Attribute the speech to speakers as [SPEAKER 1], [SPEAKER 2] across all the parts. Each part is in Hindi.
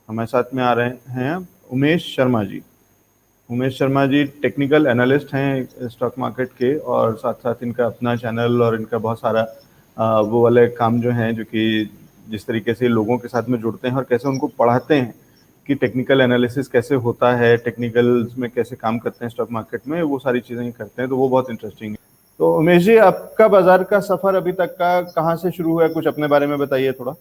[SPEAKER 1] हमारे साथ में आ रहे हैं उमेश शर्मा जी। उमेश शर्मा जी टेक्निकल एनालिस्ट हैं स्टॉक मार्केट के, और साथ साथ इनका अपना चैनल और इनका बहुत सारा वो वाले काम जो हैं, जो कि जिस तरीके से लोगों के साथ में जुड़ते हैं और कैसे उनको पढ़ाते हैं कि टेक्निकल एनालिसिस कैसे होता है, टेक्निकल्स में कैसे काम करते हैं स्टॉक मार्केट में, वो सारी चीज़ें करते हैं, तो वो बहुत इंटरेस्टिंग है। तो उमेश जी, आपका बाजार का सफ़र अभी तक का कहाँ से शुरू हुआ है, कुछ अपने बारे में बताइए थोड़ा।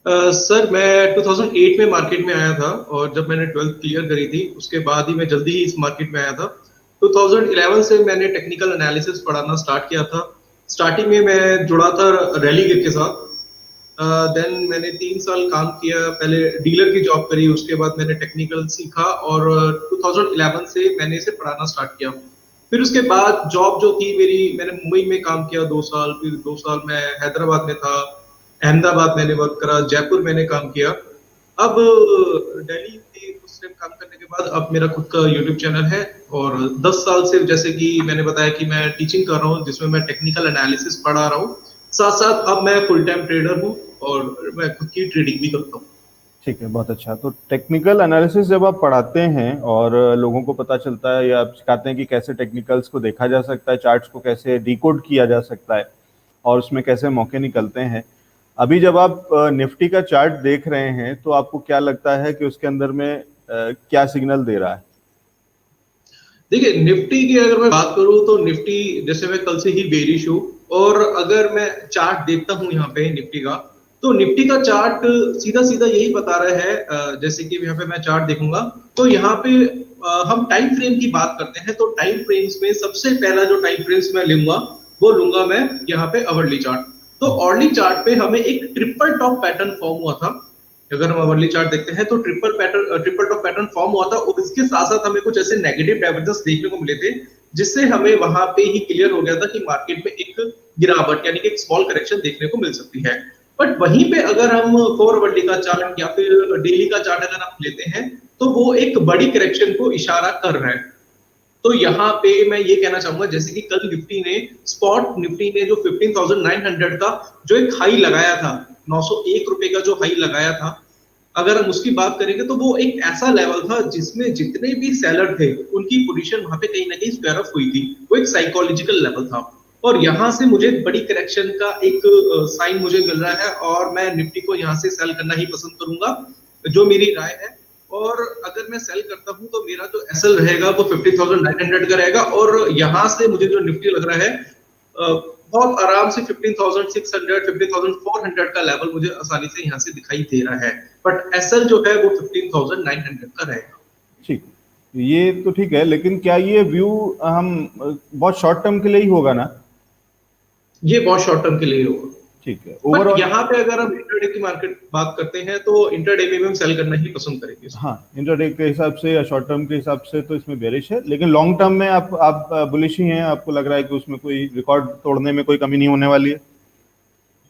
[SPEAKER 2] सर मैं 2008 में मार्केट में आया था, और जब मैंने 12th क्लियर करी थी उसके बाद ही मैं जल्दी ही इस मार्केट में आया था। 2011 से मैंने टेक्निकल एनालिसिस पढ़ाना स्टार्ट किया था। स्टार्टिंग में मैं जुड़ा था रैली गिर के साथ। देन मैंने 3 साल काम किया, पहले डीलर की जॉब करी, उसके बाद मैंने टेक्निकल सीखा, और 2011 से मैंने इसे पढ़ाना स्टार्ट किया। फिर उसके बाद जॉब जो थी मेरी, मैंने मुंबई में काम किया 2 साल, फिर 2 साल मैं हैदराबाद में था, अहमदाबाद मैंने वर्क करा, जयपुर मैंने काम किया। अब दिल्ली में कुछ टाइम काम करने के बाद अब मेरा खुद का यूट्यूब चैनल है, और 10 साल से, जैसे कि मैंने बताया, कि मैं टीचिंग कर रहा हूँ जिसमें मैं टेक्निकल एनालिसिस पढ़ा रहा हूँ। साथ साथ अब मैं फुल टाइम ट्रेडर हूँ, और मैं खुद की ट्रेडिंग भी करता हूँ।
[SPEAKER 1] ठीक है, बहुत अच्छा। तो टेक्निकल एनालिसिस जब आप पढ़ाते हैं और लोगों को पता चलता है या आप सिखाते हैं कि कैसे टेक्निकल्स को देखा जा सकता है, चार्ट्स को कैसे डिकोड किया जा सकता है और उसमें कैसे मौके निकलते हैं, अभी जब आप निफ्टी का चार्ट देख रहे हैं तो आपको क्या लगता है कि उसके अंदर में क्या सिग्नल दे रहा है?
[SPEAKER 2] देखिए, निफ्टी की अगर मैं बात करूं तो निफ्टी, जैसे मैं कल से ही बेरिश हूं, और अगर मैं चार्ट देखता हूं यहाँ पे निफ्टी का, तो निफ्टी का चार्ट सीधा सीधा यही बता रहा है। जैसे कि यहाँ पे मैं चार्ट देखूंगा, तो यहाँ पे हम टाइम फ्रेम की बात करते हैं, तो टाइम फ्रेम्स में सबसे पहला जो टाइम फ्रेम्स मैं लूंगा, वो लूंगा मैं यहाँ पे अवर्ली चार्ट। तो अवर्ली चार्ट पे हमें एक ट्रिपल टॉप पैटर्न फॉर्म हुआ था। अगर हम अवर्ली चार्ट देखते हैं तो ट्रिपल टॉप पैटर्न फॉर्म हुआ था, और इसके साथ साथ हमें कुछ ऐसे नेगेटिव डाइवर्जेंस देखने को मिले थे, जिससे हमें वहां पे ही क्लियर हो गया था कि मार्केट में एक गिरावट, यानी कि एक स्मॉल करेक्शन देखने को मिल सकती है। बट वहीं पे अगर हम फॉरवर्डी का चार्ट या फिर डेली का चार्ट अगर हम लेते हैं, तो वो एक बड़ी करेक्शन को इशारा कर रहा है। तो यहाँ पे मैं ये कहना चाहूंगा, जैसे कि कल निफ्टी ने, स्पॉट निफ्टी ने जो 15,900 का जो एक हाई लगाया था, 901 रुपए का जो हाई लगाया था, अगर हम उसकी बात करेंगे तो वो एक ऐसा लेवल था जिसमें जितने भी सेलर थे उनकी पोजीशन वहां पे कहीं ना कहीं स्क्वायर ऑफ हुई थी। वो एक साइकोलॉजिकल लेवल था, और यहां से मुझे बड़ी करेक्शन का एक साइन मुझे मिल रहा है, और मैं निफ्टी को यहां से सेल करना ही पसंद करूंगा, जो मेरी राय है। और अगर मैं सेल करता हूं तो मेरा जो एसएल रहेगा वो 50,900 का रहेगा, और यहां से मुझे जो निफ्टी लग रहा है, बहुत आराम से 15,600 15,400 का लेवल मुझे आसानी से यहाँ से दिखाई दे रहा है। बट एसएल जो है वो 15,900 का रहेगा।
[SPEAKER 1] ठीक, ये तो ठीक है, लेकिन क्या ये व्यू हम बहुत शॉर्ट टर्म के लिए ही होगा ना?
[SPEAKER 2] ये बहुत शॉर्ट टर्म के लिए होगा।
[SPEAKER 1] ठीक है,
[SPEAKER 2] बट
[SPEAKER 1] ओवरऑल।
[SPEAKER 2] यहाँ पे अगर हम इंटरडे की मार्केट बात करते हैं, तो इंटरडे में भी हम सेल करना ही पसंद करेंगे।
[SPEAKER 1] हाँ, इंट्राडे के हिसाब से या शॉर्ट टर्म के हिसाब से तो इसमें बेरिश है, लेकिन लॉन्ग टर्म में आप बुलिश ही हैं, आपको लग रहा है कि उसमें कोई रिकॉर्ड तोड़ने में कोई कमी नहीं होने वाली है?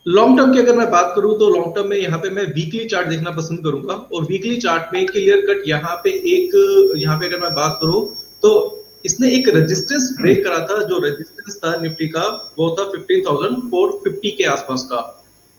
[SPEAKER 2] लॉन्ग टर्म की अगर मैं बात करूं तो लॉन्ग टर्म में यहाँ पे मैं वीकली चार्ट देखना पसंद करूंगा, और वीकली चार्ट में क्लियर कट यहाँ पे एक, यहाँ पे अगर मैं बात करूं तो इसने एक रेजिस्टेंस ब्रेक करा था। जो रेजिस्टेंस था निफ्टी का, वो था 15,450 के आसपास का।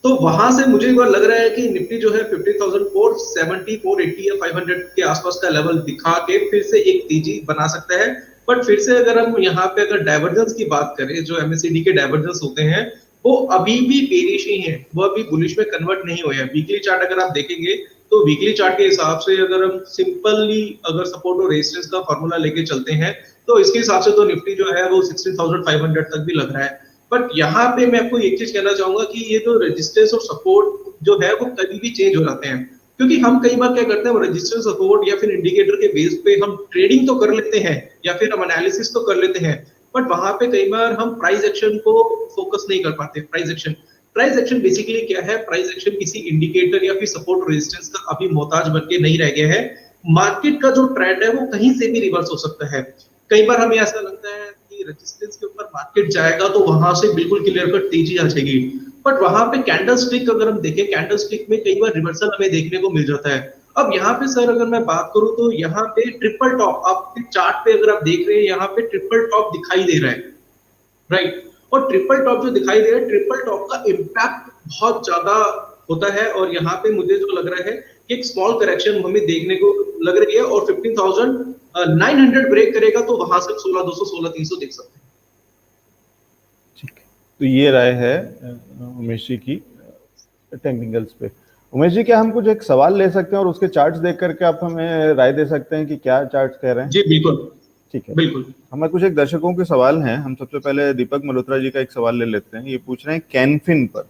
[SPEAKER 2] तो वहां से मुझे एक बार लग रहा है कि निफ्टी जो है 15,470 480 या 500 के आसपास का लेवल दिखा के फिर से एक तेजी बना सकता है। बट फिर से अगर हम यहाँ पे अगर डाइवर्जेंस की बात करें, जो एमएससीडी के डाइवर्जेंस होते हैं, वो अभी भी बेरिश ही है, वो अभी बुलिश में कन्वर्ट नहीं हुए हैं। वीकली चार्ट अगर आप देखेंगे, तो वीकली चार्ट के हिसाब से अगर हम सिंपली अगर सपोर्ट और रेजिस्टेंस का फॉर्मूला लेके चलते हैं, तो इसके हिसाब से तो निफ्टी जो है वो 16,500 तक भी लग रहा है। बट यहाँ पे मैं आपको एक चीज कहना चाहूंगा कि ये जो रेजिस्टेंस और सपोर्ट जो है वो कभी भी चेंज हो जाते हैं, क्योंकि हम कई बार क्या करते हैं, रेजिस्टेंस सपोर्ट या फिर इंडिकेटर के बेस पे हम ट्रेडिंग तो कर लेते हैं या फिर हम एनालिसिस तो कर लेते हैं, बट वहां पे कई बार हम प्राइस एक्शन को फोकस नहीं कर पाते। प्राइस एक्शन बेसिकली क्या है? प्राइस एक्शन किसी इंडिकेटर या फिर सपोर्ट रेजिस्टेंस का अभी मोहताज बन के नहीं रह गया है। मार्केट का जो ट्रेंड है वो कहीं से भी रिवर्स हो सकता है। कई बार हमें ऐसा लगता है कि रेजिस्टेंस के ऊपर मार्केट जाएगा तो वहां से बिल्कुल क्लियर कट तेजी आ जाएगी, बट वहां पे कैंडल स्टिक अगर हम देखें, कैंडल स्टिक में कई बार रिवर्सल हमें देखने को मिल जाता है। अब यहाँ पे सर अगर मैं बात करूं तो यहाँ पे ट्रिपल टॉप, आप चार्ट पे अगर आप देख रहे हैं, यहाँ पे ट्रिपल टॉप दिखाई दे रहा है, राइट? और ट्रिपल टॉप जो दिखाई दे रहा है, ट्रिपल टॉप का इम्पैक्ट बहुत ज्यादा होता है, और यहाँ पे मुझे जो लग रहा है कि एक स्मॉल करेक्शन हमें देखने को लग रही है, और 15,900 ब्रेक करेगा तो वहां से 16,200 16,300 देख सकते हैं।
[SPEAKER 1] ठीक है, तो ये राय है उमेश जी की टेक्निकल्स पे। उमेश जी, क्या हम कुछ एक सवाल ले सकते हैं और उसके चार्ट्स देख करके आप हमें राय दे सकते हैं कि क्या चार्ट्स कह रहे हैं?
[SPEAKER 2] जी बिल्कुल।
[SPEAKER 1] ठीक है,
[SPEAKER 2] बिल्कुल।
[SPEAKER 1] हमारे कुछ एक दर्शकों के सवाल हैं। हम सबसे पहले दीपक मल्होत्रा जी का एक सवाल ले लेते हैं। ये पूछ रहे हैं कैनफिन पर।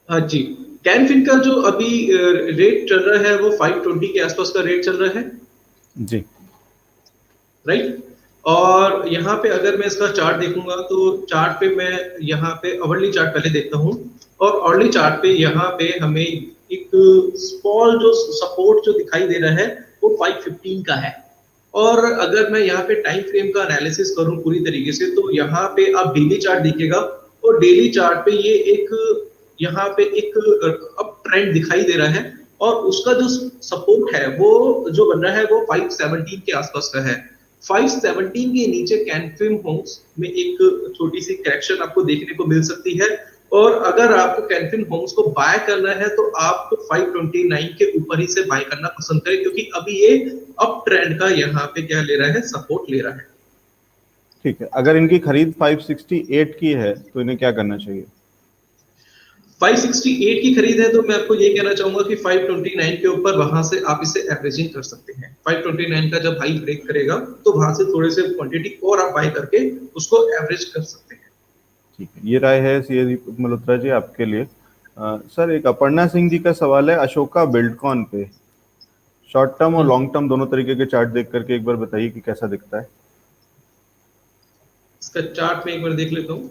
[SPEAKER 2] हाँ जी, कैनफिन का जो अभी रेट चल रहा है वो 520 के आसपास का रेट चल रहा है,
[SPEAKER 1] जी
[SPEAKER 2] राइट। और यहाँ पे अगर मैं इसका चार्ट देखूंगा तो चार्ट पे मैं यहाँ पे अवर्ली चार्ट पहले देखता हूँ, और अर्ली चार्ट पे यहाँ पे हमें एक स्मॉल जो सपोर्ट जो दिखाई दे रहा है वो 515 का है। और अगर मैं यहाँ पे टाइम फ्रेम का एनालिसिस करूँ पूरी तरीके से, तो यहाँ पे आप डेली चार्ट देखिएगा, और डेली चार्ट पे ये एक यहाँ पे एक अप ट्रेंड दिखाई दे रहा है, और उसका जो सपोर्ट है वो जो बन रहा है वो 517 के आसपास का है। 517 के नीचे कैनफिन होम्स में एक छोटी सी करेक्शन आपको देखने को मिल सकती है, और अगर आपको कैनफिन होम्स को बाय करना है तो आप 529 के ऊपर ही से बाय करना पसंद करें, क्योंकि अभी ये अप ट्रेंड का यहाँ पे क्या ले रहा है, सपोर्ट ले रहा है।
[SPEAKER 1] ठीक है, अगर इनकी खरीद 568 की है तो इन्हें क्या करना चाहिए?
[SPEAKER 2] 568 की खरीद है तो मैं आपको ये कहना चाहूंगा कि 529 के ऊपर वहां से आप इसे एवरेजिंग कर सकते हैं। 529 का जब हाई ब्रेक करेगा तो वहां से थोड़े से क्वांटिटी और आप बाय करके उसको एवरेज कर सकते हैं।
[SPEAKER 1] ठीक है, ये राय है सीए दीपक मल्होत्रा जी आपके लिए। सर, एक अपर्णा सिंह जी का सवाल है अशोका बिल्डकॉन पे। शॉर्ट टर्म और लॉन्ग टर्म दोनों तरीके के चार्ट देख करके एक बार बताइए कि कैसा दिखता है।
[SPEAKER 2] इसका चार्ट में एक बार देख लेता हूँ।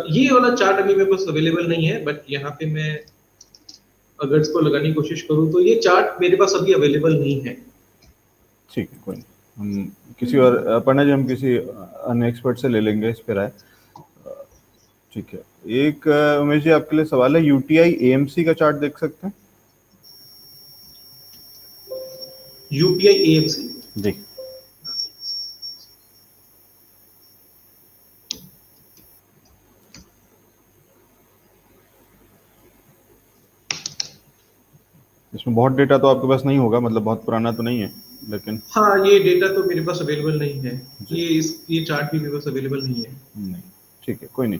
[SPEAKER 2] ये वाला चार्ट अभी मेरे पास अवेलेबल नहीं है, बट यहाँ पे मैं अगर इसको लगाने की कोशिश करूँ तो ये चार्ट मेरे पास अभी अवेलेबल नहीं है।
[SPEAKER 1] ठीक है, कोई नहीं, हम किसी और अपर्णा जी, हम किसी अन्य एक्सपर्ट से ले लेंगे इस पे राय। ठीक है, एक उमेश जी आपके लिए सवाल है, यूटीआई एएमसी का चार्ट देख सकते हैं?
[SPEAKER 2] यूपीआई एएमसी
[SPEAKER 1] जी, इसमें बहुत डेटा तो आपके पास नहीं होगा, मतलब बहुत पुराना तो नहीं है, लेकिन
[SPEAKER 2] हाँ, ये डेटा तो मेरे पास अवेलेबल नहीं है। ये चार्ट भी मेरे पास अवेलेबल नहीं है।
[SPEAKER 1] नहीं, ठीक है, कोई नहीं।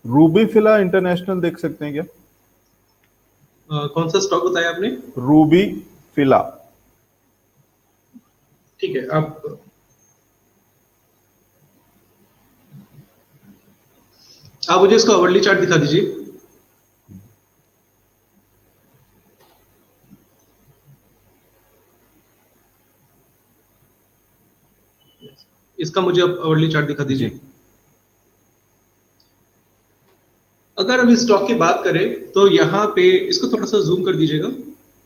[SPEAKER 1] रूबी फिला इंटरनेशनल देख सकते हैं क्या?
[SPEAKER 2] कौन सा स्टॉक बताया आपने?
[SPEAKER 1] रूबी फिला।
[SPEAKER 2] ठीक है, आप मुझे इसका अवर्ली चार्ट दिखा दीजिए। इसका मुझे अवर्ली चार्ट दिखा दीजिए। अगर हम इस स्टॉक की बात करें तो यहाँ पे इसको थोड़ा सा जूम कर दीजिएगा।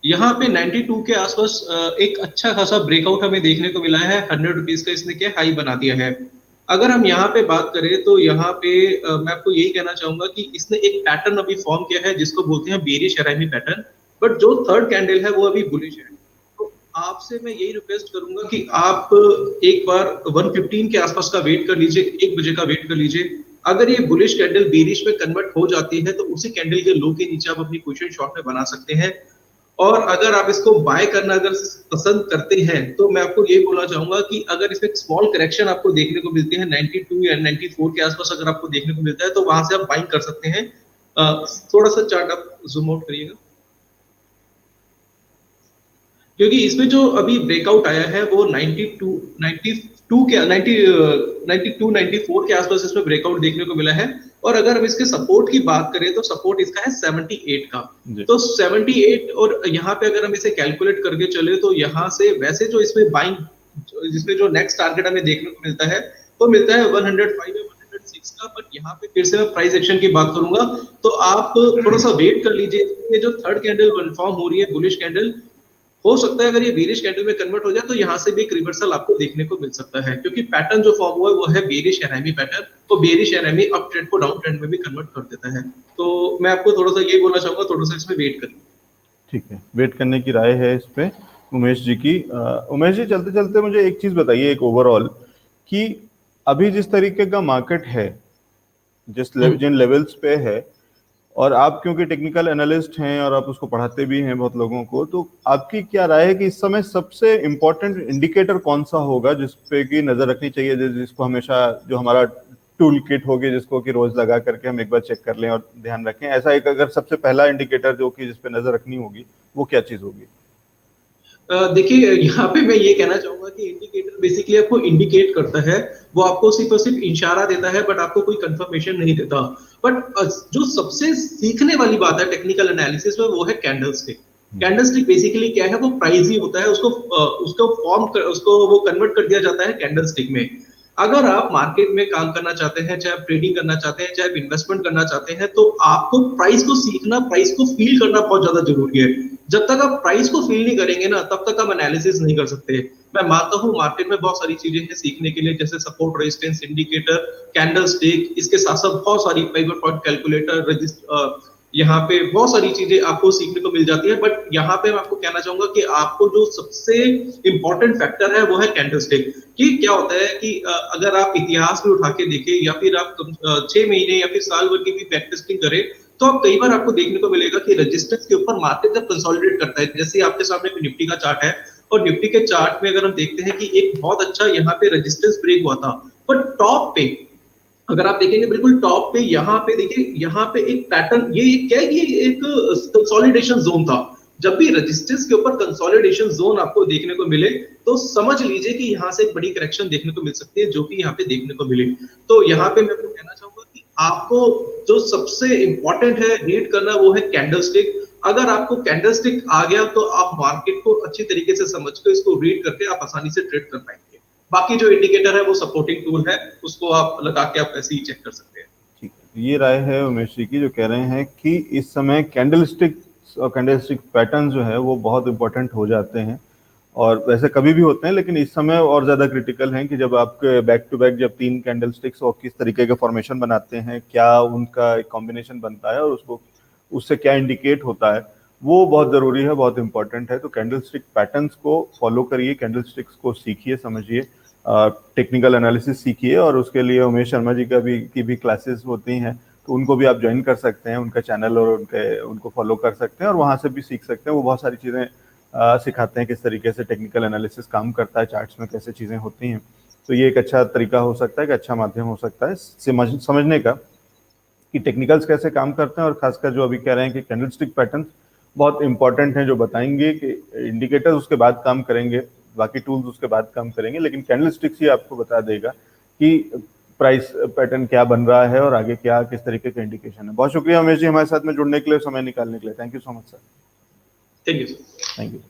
[SPEAKER 2] यहाँ पे 92 के आसपास एक अच्छा खासा ब्रेकआउट हमें देखने को मिला है। 100 रुपीज का इसने क्या हाई बना दिया है। अगर हम यहाँ पे बात करें तो यहाँ पे मैं आपको यही कहना चाहूंगा कि इसने एक पैटर्न अभी फॉर्म किया है जिसको बोलते हैं बेरिश एरएमई पैटर्न, बट जो थर्ड कैंडल है वो अभी बुलिश है। तो आपसे मैं यही रिक्वेस्ट करूंगा कि आप एक बार 115 के आसपास का वेट कर लीजिए, 1 बजे का वेट कर लीजिए। अगर ये बुलिश कैंडल बेरिश में कन्वर्ट हो जाती है तो उसी कैंडल के लो के नीचे आप अपनी पोजीशन शॉर्ट में बना सकते हैं। और अगर आप इसको बाय करना अगर पसंद करते हैं तो मैं आपको ये बोलना चाहूंगा कि अगर इसमें स्मॉल करेक्शन आपको देखने को मिलती है 92 या 94 के आसपास अगर आपको देखने को मिलता है तो वहां से आप बाइंग कर सकते हैं। थोड़ा सा चार्ट आप जूम आउट करिएगा, क्योंकि इसमें जो अभी ब्रेकआउट आया है वो 92 के 92 94 के आसपास इसमें ब्रेकआउट देखने को मिला है। और अगर हम इसके सपोर्ट की बात करें तो सपोर्ट इसका है 78 का। तो 78, और यहाँ पे अगर हम इसे कैलकुलेट करके चले तो यहाँ से वैसे जो इसमें बाइंग, जिसमें जो नेक्स्ट टारगेट हमें देखने को मिलता है वो मिलता है 105 या 106 का। बट यहाँ पे फिर से मैं प्राइस एक्शन की बात करूंगा तो आप थोड़ा सा वेट कर लीजिए। ये जो थर्ड कैंडल कन्फर्म हो रही है बुलिश कैंडल, हो सकता है अगर ये बेरिश कैंडल में कन्वर्ट हो जाए तो यहाँ से भी एक रिवर्सल आपको देखने को मिल सकता है, क्योंकि पैटर्न जो फॉर्म हुआ है वो है बेरिश एनएमई पैटर्न। तो बेरिश एनएमई अप ट्रेंड को डाउन ट्रेंड में भी कन्वर्ट कर देता है। तो मैं आपको थोड़ा सा ये बोलना चाहूंगा, थोड़ा सा इसमें वेट करिए।
[SPEAKER 1] ठीक है, वेट करने की राय है इस पे उमेश जी की। उमेश जी, चलते चलते मुझे एक चीज बताइए, एक ओवरऑल, कि अभी जिस तरीके का मार्केट है, जिन लेवल्स पे है, और आप क्योंकि टेक्निकल एनालिस्ट हैं और आप उसको पढ़ाते भी हैं बहुत लोगों को, तो आपकी क्या राय है कि इस समय सबसे इम्पोर्टेंट इंडिकेटर कौन सा होगा जिस पे की नजर रखनी चाहिए, जिसको हमेशा, जो हमारा टूल किट होगी जिसको कि रोज लगा करके हम एक बार चेक कर लें और ध्यान रखें, ऐसा एक अगर सबसे पहला इंडिकेटर जो कि जिस पे नजर रखनी होगी, वो क्या चीज होगी?
[SPEAKER 2] देखिए यहाँ पे मैं ये कहना चाहूंगा कि इंडिकेटर बेसिकली आपको इंडिकेट करता है, वो आपको सिर्फ और सिर्फ इशारा देता है, बट आपको कोई कंफर्मेशन नहीं देता। बट जो सबसे सीखने वाली बात है टेक्निकल एनालिसिस में वो है कैंडलस्टिक। कैंडलस्टिक बेसिकली क्या है, वो प्राइस ही होता है, उसको वो कन्वर्ट कर दिया जाता है कैंडलस्टिक में। अगर आप मार्केट में काम करना चाहते हैं, चाहे आप ट्रेडिंग करना चाहते हैं, चाहे आप इन्वेस्टमेंट करना चाहते हैं, तो आपको प्राइस को सीखना, प्राइस को फील करना बहुत ज्यादा जरूरी है। जब तक आप प्राइस को फील नहीं करेंगे ना, तब तक आप एनालिसिस नहीं कर सकते। मैं मानता हूँ मार्केट में बहुत सारी चीजें हैं सीखने के लिए, जैसे support resistance indicator, candle stick, इसके साथ साथ बहुत सारी पिवट पॉइंट कैलकुलेटर, यहाँ पे बहुत सारी चीजें आपको सीखने को मिल जाती है। बट यहाँ पे मैं आपको कहना चाहूंगा कि आपको जो सबसे इंपॉर्टेंट फैक्टर है वो है कैंडलस्टिक। कि क्या होता है कि अगर आप इतिहास में उठा के देखें, या फिर आप 6 महीने या फिर साल भर की भी बैक टेस्टिंग करें, तो आप कई बार आपको देखने को मिलेगा कि रेजिस्टेंस के ऊपर मार्केट जब कंसोलिडेट करता है, जैसे आपके सामने निफ्टी का चार्ट है, और निफ्टी के चार्ट में अगर हम देखते हैं कि एक बहुत अच्छा यहाँ पे रेजिस्टेंस ब्रेक हुआ था, पर टॉप पे अगर आप देखेंगे बिल्कुल टॉप पे, यहाँ पे देखिए, यहाँ पे एक पैटर्न, ये क्या है, ये एक कंसोलिडेशन जोन था। जब भी रेजिस्टेंस के ऊपर कंसोलिडेशन जोन आपको देखने को मिले, तो समझ लीजिए कि यहाँ से एक बड़ी करेक्शन देखने को मिल सकती है, जो कि यहाँ पे देखने को मिले। तो यहाँ पे मैं आपको कहना चाहूंगा कि आपको जो सबसे इंपॉर्टेंट है रीड करना, वो है कैंडलस्टिक। अगर आपको कैंडलस्टिक आ गया, तो आप मार्केट को अच्छी तरीके से समझ कर इसको रीड करके आप आसानी से ट्रेड कर पाएंगे। बाकी जो इंडिकेटर है वो सपोर्टिंग टूल है, उसको आप लगा के आप ऐसे ही चेक कर सकते हैं।
[SPEAKER 1] ठीक है, ये राय है उमेश जी की, जो कह रहे हैं कि इस समय कैंडलस्टिक और कैंडलस्टिक पैटर्न जो है वो बहुत इंपॉर्टेंट हो जाते हैं, और वैसे कभी भी होते हैं, लेकिन इस समय और ज़्यादा क्रिटिकल हैं कि जब आपके बैक टू बैक जब 3 कैंडलस्टिक्स और किस तरीके के फॉर्मेशन बनाते हैं, क्या उनका एक कॉम्बिनेशन बनता है और उसको उससे क्या इंडिकेट होता है, वो बहुत ज़रूरी है, बहुत इंपॉर्टेंट है। तो कैंडलस्टिक पैटर्न्स को फॉलो करिए, कैंडलस्टिक्स को सीखिए, समझिए, टेक्निकल एनालिसिस सीखिए, और उसके लिए उमेश शर्मा जी की भी क्लासेस होती हैं, तो उनको भी आप ज्वाइन कर सकते हैं, उनका चैनल और उनको फॉलो कर सकते हैं और वहाँ से भी सीख सकते हैं। वो बहुत सारी चीज़ें सिखाते हैं, किस तरीके से टेक्निकल एनालिसिस काम करता है, चार्ट्स में कैसे चीज़ें होती हैं। तो ये एक अच्छा तरीका हो सकता है, एक अच्छा माध्यम हो सकता है समझने का कि टेक्निकल्स कैसे काम करते हैं, और खासकर जो अभी कह रहे हैं कि कैंडलस्टिक पैटर्न बहुत इंपॉर्टेंट हैं, जो बताएंगे कि इंडिकेटर्स उसके बाद काम करेंगे, बाकी टूल्स उसके बाद काम करेंगे, लेकिन कैंडलस्टिक्स ही आपको बता देगा कि प्राइस पैटर्न क्या बन रहा है और आगे क्या, किस तरीके का इंडिकेशन है। बहुत शुक्रिया उमेश जी हमारे साथ में जुड़ने के लिए, समय निकालने के लिए। Thank you so much sir.
[SPEAKER 2] Thank you.
[SPEAKER 1] Thank you.